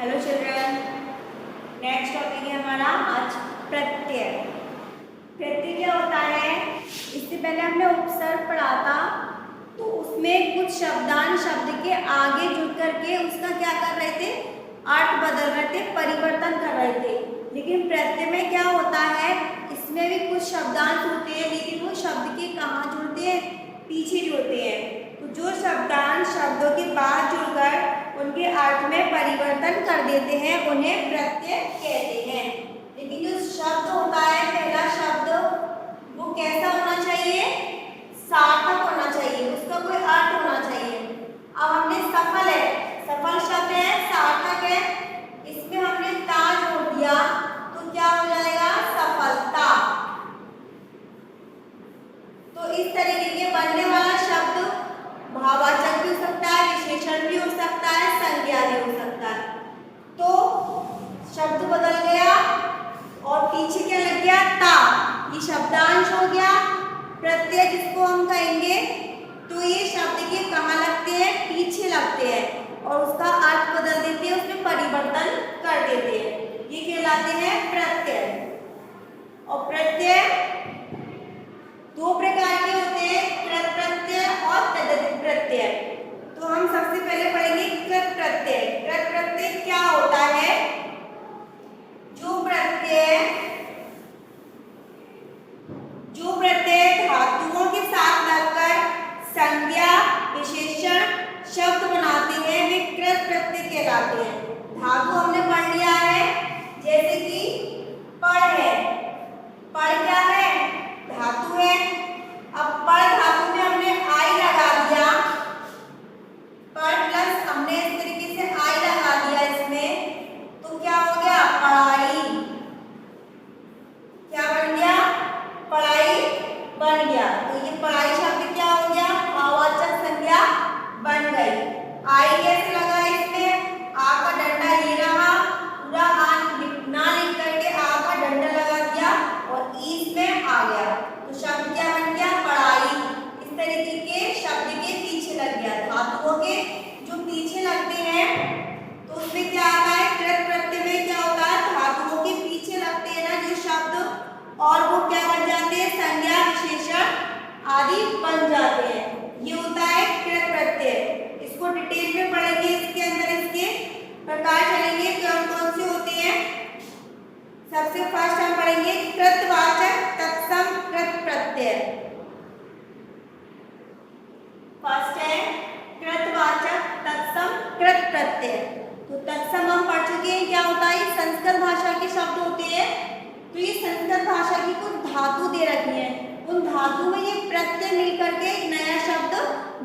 Hello children, next topic है हमारा आज प्रत्यय। प्रत्यय क्या होता है? इससे पहले हमने उपसर्ग पढ़ा था, तो उसमें कुछ शब्दांश शब्द के आगे जुड़ करके उसका क्या कर रहे थे, अर्थ बदल रहे थे, परिवर्तन कर रहे थे। लेकिन प्रत्यय में क्या होता है, इसमें भी कुछ शब्दांश होते हैं, लेकिन वो शब्द के कहाँ जुड़ते हैं, पीछे जुड़ते हैं। तो जो शब्दांश शब्दों के बाद जुड़कर उनके अर्थ में परिवर्तन कर देते हैं, उन्हें प्रत्यय कहते हैं। लेकिन जो शब्द होता है, पहला शब्द, वो कैसा होना चाहिए, सार्थक होना चाहिए, उसका कोई अर्थ होना चाहिए। अब हमने सफल है, सफल शब्द है, सार्थक है, इसमें हमने ता जोड़ दिया तो क्या हो जाएगा, सफलता। तो इस तरीके के बनने वाला शब्द भाववाचक भी हो सकता है, विशेषण भी हो सकता है, संज्ञा भी हो सकता है। तो शब्द बदल गया और पीछे क्या लग गया, ता। ये शब्दांश हो गया। प्रत्यय जिसको हम कहेंगे, तो ये शब्द के कहाँ लगते हैं, पीछे लगते हैं और उसका अर्थ बदल देते हैं, उसमें परिवर्तन कर देते हैं। ये कहलाते हैं प्रत्यय। और प्रत्यय दो प्रकार के होते हैं, कृत प्रत्यय और तद्धित प्रत्यय। तो हम सबसे पहले पढ़ेंगे कृत प्रत्यय। कृत प्रत्यय क्या होता है, जो प्रत्यय धातुओं के साथ लगकर संज्ञा विशेषण शब्द बनाते हैं, वे कृत प्रत्यय कहलाते हैं। धातु हमने पढ़ लिया है, जैसे कि पढ़ है, पढ़ क्या है, धातु है। अब पढ़ धातु में हमने आई लगा दिया, पढ़ प्लस हमने इस तरीके से आई लगा दिया इसमें, तो क्या हो गया, पढ़ाई। क्या बन गया, पढ़ाई बन गया। तो ये पढ़ाई शब्द क्या हो गया, भाववाचक संज्ञा बन गई। आई कैसे लगा इसमें, आ का डंडा ये रहा, पूरा आ ना लिख करके आ का डंडा लगा दिया और ई इसमें आ गया, तो शब्द क्या बन गया, पढ़ाई। इस तरीके के शब्द के पीछे लग गया। धातुओं के जो पीछे लगते हैं, तो उसमें क्या आता है, कृत प्रत्यय में क्या होता है, धातुओं के पीछे लगते हैं ना जो शब्द, और वो क्या बन जाते हैं, संज्ञा विशेषण आदि बन जाते हैं। ये होता है कृत प्रत्यय। इसको डिटेल में पढ़ेंगे, इसके अंदर इसके प्रकार चलेंगे, कौन कौन से होते हैं। सबसे फर्स्ट हम पढ़ेंगे कृतवाचक तत्सम कृत प्रत्यय। फर्स्ट है कृतवाचक तत्सम कृत प्रत्यय। तो तत्सम हम पढ़ चुके हैं, क्या होता है, संस्कृत भाषा के शब्द होते हैं। तो ये संस्कृत भाषा की कुछ धातु दे रखी है, उन धातु में ये प्रत्यय मिलकर के एक नया शब्द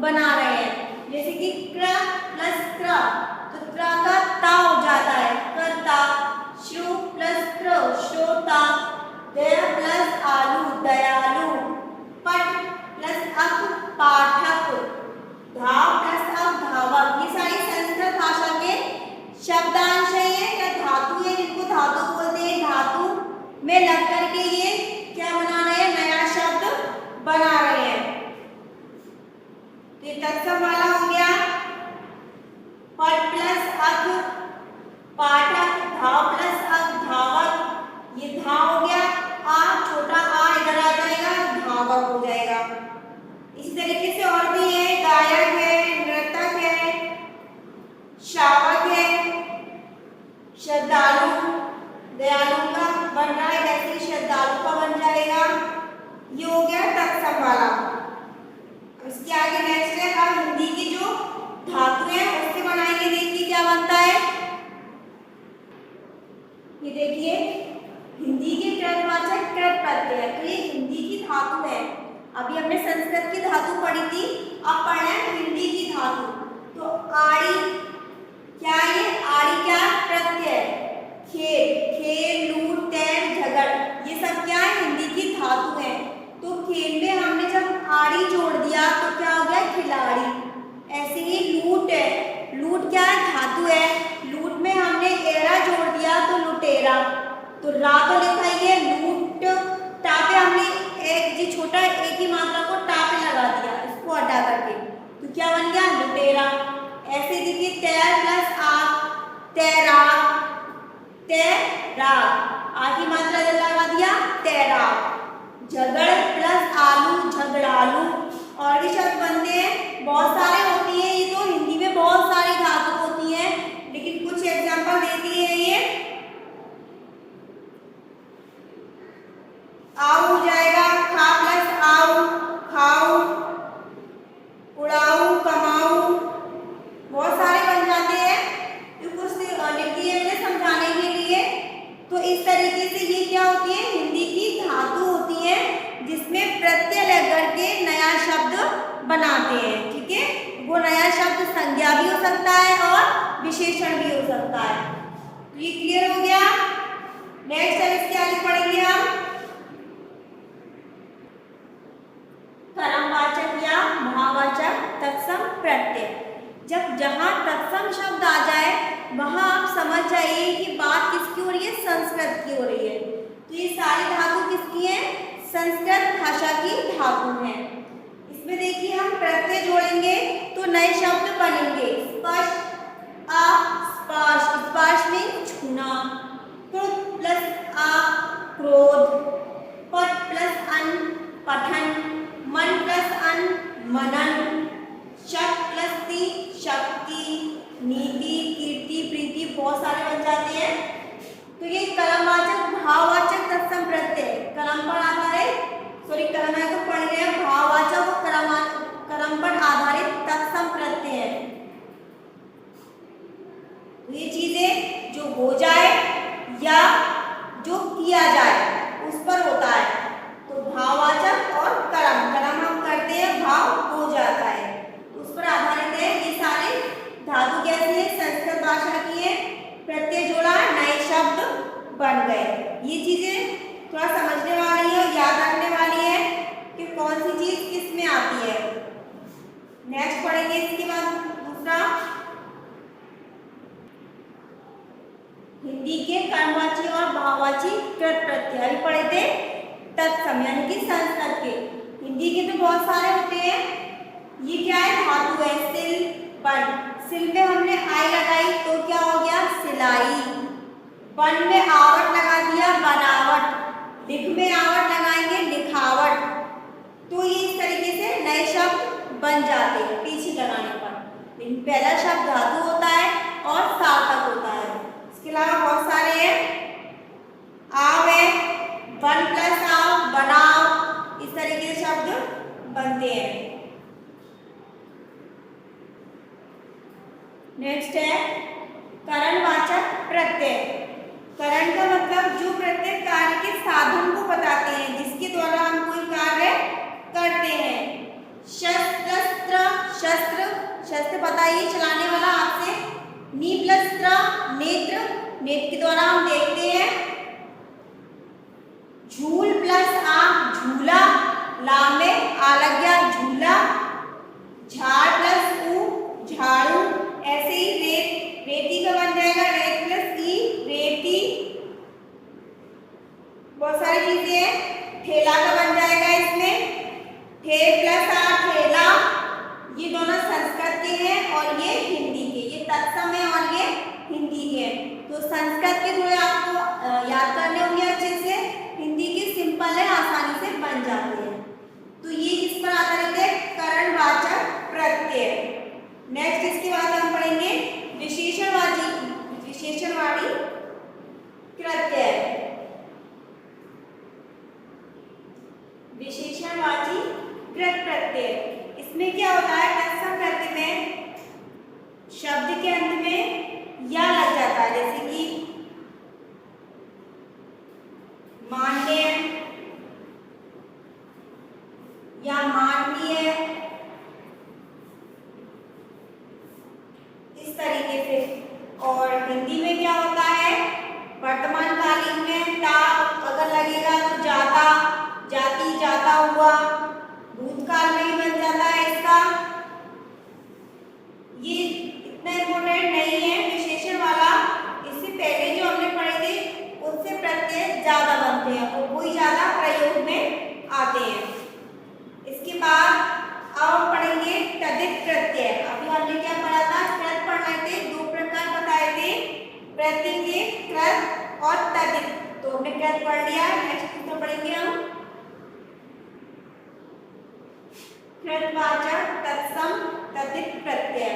बना रहे हैं। जैसे कि क्र प्लस क्र, तो क्र का ता हो जाता है, कर्ता। श्रु प्लस क्र, श्रोता। दय प्लस आलू, दयालु। पट प्लस अक, पाठक। धाव प्लस अक, धावक। ये सारी संस्कृत भाषा के शब्दांश है, या धातु है, जिनको धातु बोलते हैं। धातु में लग करके ये क्या बना रहे हैं, नया शब्द बना रहे हैं। तो ये तत्सम वाला हो गया। पट प्लस अक, पाठक। धाव प्लस अक, धावक। ये धाव हो गया, आ छोटा आ इधर आ जाएगा, धावक हो जाएगा। इसी तरीके से और भी है, गायक है, नर्तक है, श्रावक है, श्रद्धालु। दयालु का बन रहा है, वैसे श्रद्धालु का बन जाएगा। ये हो गया तत्सम वाला। इसके आगे नेक्स्ट है, अब हिंदी की जो धातु है उससे बनाएंगे। देखिए क्या बनता है, ये देखिए हिंदी के कृतवाचक कृत प्रत्यय। तो ये हिंदी की धातु है। अभी हमने संस्कृत की धातु पढ़ी थी, अब पढ़ रहे हैं हिंदी की धातु। तो आड़ी, क्या ये आड़ी क्या, प्रत्यय। खेल, खेल, लूट, तैर, झगड़, ये सब क्या है, हिंदी की धातु है। तो खेल में हमने जब आड़ी जोड़ दिया तो क्या हो गया, खिलाड़ी। ऐसे ही लूट है, लूट क्या है, धातु है। लूट में हमने एरा जोड़ दिया तो लुटेरा। तो रा तो लिखा ही है, लूट। टा पे हमने एक जी छोटा एक ही मात्रा को टा पे लगा दिया, इसको हटा करके, तो क्या बन गया, लुटेरा। ऐसे देखिए तैर प्लस आ, तैराक। आ की मात्रा लगा दिया तैराक। झगड़ प्लस आलू झगड़ालू। और भी शब्द बनते हैं, बहुत सारे होती हैं, ये तो हिंदी में बहुत सारी धातु होती हैं, लेकिन कुछ एग्जांपल देती है ये। आओ हो जाएगा, खा प्लस आओ खाओ, उड़ाऊ कमाऊ, बहुत सारे बन जाते हैं। तो कुछ लिख दिए मैंने समझाने के लिए। तो इस तरीके से ये क्या होती है, हिंदी की धातु होती है जिसमें प्रत्यय लग करके नया शब्द बनाते हैं। ठीक है, वो नया शब्द संज्ञा भी हो सकता है और विशेषण भी हो सकता है। तो ये क्लियर हो गया। नेक्स्ट अब इसके आगे पढ़ेंगे हम कर्मवाचक या महावाचक तत्सम प्रत्यय। जब जहाँ तत्सम शब्द आ जाए वहाँ आप समझ जाइए कि बात किसकी हो रही है, संस्कृत की हो रही है। तो ये सारी धातु किसकी है, संस्कृत भाषा की धातु है। इसमें देखिए हम प्रत्यय जोड़ेंगे तो नए शब्द बनेंगे। स्पर्श अस्पर्श, स्पर्श में छूना। क्रोध प्लस आ क्रोध, पठ प्लस अन पठन, मन प्लस अन मनन, शक प्लस ती शक्ति, नीति कीर्ति प्रीति, बहुत सारे बन जाते हैं। तो ये कर्मवाचक भाववाचक तत्सम प्रत्यय, कर्म पर आधारित कर्म है तो पढ़ रहे हैं, भाववाचक और कर्म पर आधारित तत्सम प्रत्यय है। तो ये चीजें जो हो जाए या जो किया जाए उस पर होता है। तो भाववाचक और कर्म हम करते हैं, भाव हो जाता है, उस पर आधारित है। ये सारे धातु कैसी है, संस्कृत भाषा की है। प्रत्यय जोड़ा, नए शब्द बन गए। ये चीजें थोड़ा समझने वाली है, याद रखने वाली है कि कौन सी चीज किस में आती है। नेक्स्ट पढ़ेंगे इसके बाद दूसरा, हिंदी के कर्मवाची और भाववाची कृत प्रत्यय अभी पढ़े थे तत्सम यानी कि संस्कृत के। हिंदी के तो बहुत सारे होते हैं। ये क्या है, धातु है, सिल बन। सिल में हमने आई लगाई तो क्या हो गया, सिलाई। बन में आवट लगा दिया, बनावट। लिख में आवट लगाएंगे, लिखावट। तो ये इस तरीके से नए शब्द बन जाते हैं पीछे लगाने पर। लेकिन पहला शब्द धातु होता है और सार्थक होता है। इसके अलावा बहुत सारे हैं, आव है, बन प्लस आव बनाओ, इस तरीके से शब्द बनते हैं। नेक्स्ट है करणवाचक प्रत्यय। करण का मतलब जो प्रत्यय कार्य के साधन को बताते हैं, जिसके द्वारा हम कोई कार्य करते हैं। शस्त्र शस्त्र, शस्त्र बताइए चलाने वाला आपसे। नी प्लस त्र नेत्र, नेत्र के द्वारा हम देखते हैं। झूल प्लस आ झूला, लाम में आ लग गया झूला। झाड़ प्लस ऊ झाड़ू, ऐसे ही रेत, रेती का बन जाएगा रेत प्लस ई रेती। बहुत सारी चीजें हैं। ठेला का बन जाएगा इसमें ठे प्लस आ ठेला। ये दोनों संस्कृत के हैं और ये हिंदी के, ये तत्सम है और ये हिंदी के। तो संस्कृत के थोड़े आपको याद करने होंगे अच्छे से, हिंदी के सिंपल है, आसानी से बन जाते हैं। तो ये किस पर आधारित है, करणवाचक प्रत्यय। नेक्स्ट इसके बाद हम पढ़ेंगे विशेषणवाची विशेषणवादी प्रत्यय। विशेषणवाची कृत प्रत्यय, इसमें क्या होता है, तत्सम प्रत्यय में शब्द के अंत में या लग जाता है, जैसे कि मान्य या माननीय, इस तरीके से। और हिंदी में क्या होता है, वर्तमान कालीन में ता अगर लगेगा तो जाता जाती जाता हुआ, भूतकाल में ही बन जाता है इसका। ये इतना इम्पोर्टेंट नहीं है विशेषण वाला, इससे पहले जो हमने पढ़े थे उससे प्रत्यय ज्यादा बनते हैं और वही ज्यादा प्रयोग में आते हैं। इसके बाद अब हम पढ़ेंगे तदित प्रत्यय। अभी हमने क्या पढ़ा था, कृत पढ़ रहे थे, दो प्रकार बताए थे, प्रत्यय के कृत और तदित। तो हमने कृत पढ़ लिया। नेक्स्ट सूत्र पढ़ेंगे हम कृतवाचक तत्सम तद्धित प्रत्यय।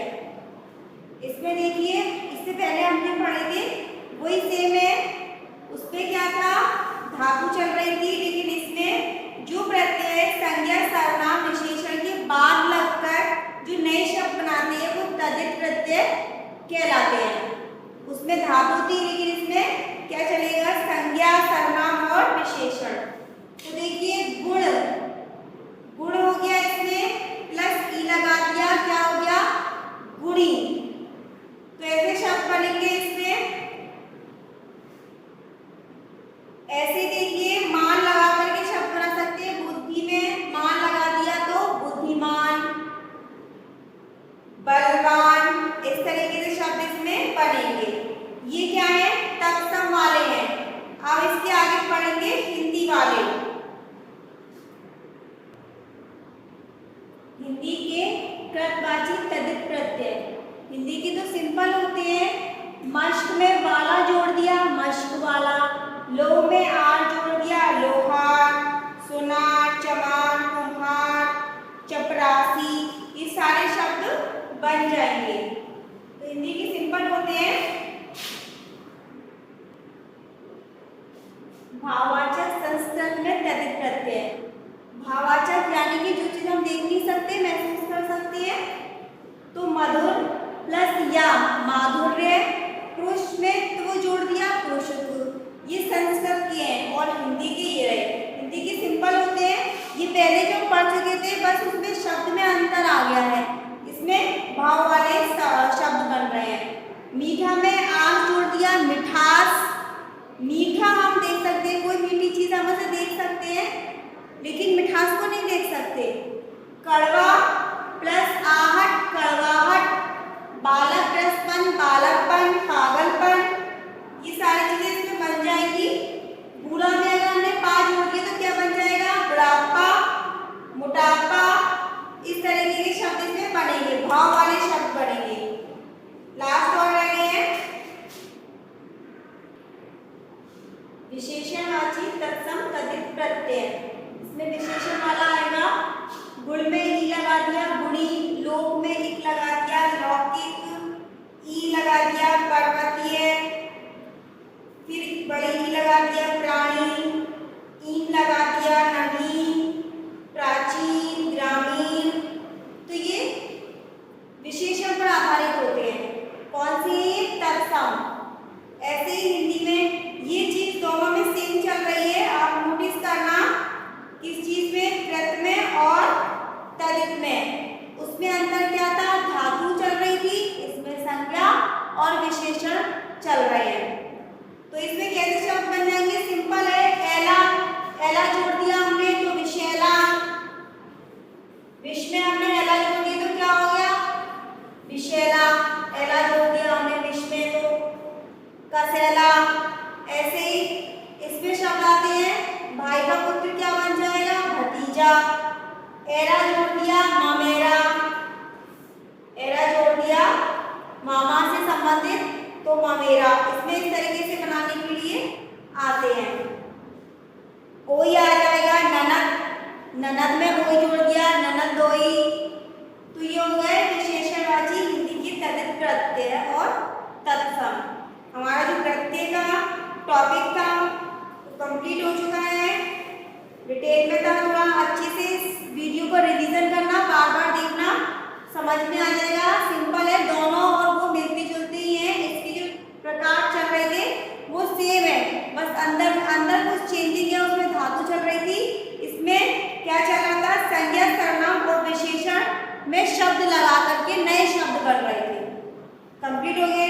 इसमें देखिए, इससे पहले हमने पढ़े थे वही सेम है, उसपे क्या था, धातु चल रही थी, लेकिन इसमें जो प्रत्यय संज्ञा सर्वनाम विशेषण के बाद लगकर जो नए शब्द बनाते हैं वो तद्धित प्रत्यय कहलाते हैं। उसमें धातु थी, लेकिन इसमें क्या चलेगा, संज्ञा सर्वनाम और विशेषण। तो देखिए गुण, गुण हो गया, इसमें प्लस ई लगा दिया, क्या हो गया, गुणी। तो ऐसे शब्द बनेंगे इसमें। ऐसे देखिए मान लगा करके शब्द बना सकते हैं। बुद्धि में मान लगा दिया तो बुद्धिमान, बलवान, इस तरीके से शब्द इसमें बनेंगे। ये क्या है, तत्सम वाले हैं। अब इसके आगे पढ़ेंगे हिंदी वाले। हिंदी के कृतवाची तद्धित प्रत्यय, हिंदी के तो सिंपल होते हैं। मश्क में वाला जोड़ दिया, मश्क वाला। लोह में आर जोड़ दिया, लोहार। सुनार, चमार, कुम्हार, चपरासी, ये सारे शब्द बन जाएंगे। तो हिंदी के सिंपल होते हैं। भाववाचक संस्कृत में तद्धित प्रत्यय। भाववाचक यानी कि जो चीज हम देख नहीं सकते, महसूस कर सकते हैं। तो मधुर प्लस या माधुर्य, पुरुष में तो जोड़ दिया पुरुषत्व। ये संस्कृत के हैं और हिंदी के ये रहे। हिंदी के सिंपल होते हैं, ये पहले जो पढ़ चुके थे, बस उसमें शब्द में अंतर आ गया है। इसमें भाव वाले शब्द बन रहे हैं। मीठा में आग जोड़ दिया, मिठास। मीठा हम देख सकते हैं, कोई मीठी चीज हम उसे देख सकते हैं, लेकिन मिठास को नहीं देख सकते। कड़वा प्लस आहट, कड़वाहट। बालक रसपन, बालकपन, पागलपन, ये सारी चीजें इसमें बन जाएगी। बूढ़ा में अगर हमने पा जोड़ दिया तो क्या बन जाएगा, बुढ़ापा, मोटापा, इस तरीके के शब्द इसमें बनेंगे, भाव वाले शब्द बनेंगे। लास्ट और रह गए हैं विशेषणवाची तत्सम तद्धित प्रत्यय। इसमें विशेषण वाला आएगा। गुण में ई लगा दिया, गुणी। लोक में इक लगा दिया, लौकिक। ई लगा दिया, पर्वतीय। फिर बड़ी ई लगा दिया, प्राणी। ईन लगा दिया, नवीन, प्राचीन, ग्रामीण। तो ये विशेषण पर आधारित होते हैं। कौन सी, तत्सम। ऐसे ही हिंदी में ये चीज दोनों में सेम चल रही है। आप नोटिस करना किस चीज में, कृत में और तद्धित में। उसमें अंतर क्या था, धातु चल रही थी, इसमें संज्ञा और विशेषण चल रहे हैं। तो इसमें कैसे शब्द बन जाएंगे, सिंपल है। एला, एला जोड़ दिया हमने तो विशैला। विष में हमने एला जोड़ दिया तो क्या हो गया, विशैला। एला जोड़ दिया हमने विष में तो कसैला। ऐसे ही इसमें शब्द आते हैं। भाई का पुत्र क्या बन जाएगा, भतीजा। एरा जोड़ दिया, मामेरा। एरा जोड़ दिया मामा से संबंधित तो मामेरा। इसमें इस तरीके से बनाने के लिए आते हैं। ओई आ जाएगा, ननद। ननद में ओई जोड़ दिया, ननदोई। तो ये हो गए विशेषणवाची हिंदी की तद्धित प्रत्यय और तत्सम। हमारा जो प्रत्यय का टॉपिक था वो कंप्लीट हो चुका है। डिटेल में था, थोड़ा अच्छे से इस वीडियो को रिवीजन करना, बार बार देखना, समझ में आ जाएगा। सिंपल है दोनों और वो मिलते जुलते ही हैं। इसके जो प्रकार चल रहे थे वो सेम है, बस अंदर अंदर कुछ चेंजिंग है। उसमें धातु चल रही थी, इसमें क्या चल रहा था, संज्ञा सर्वनाम और विशेषण में शब्द लगा करके नए शब्द बन रहे थे। कंप्लीट हो गया।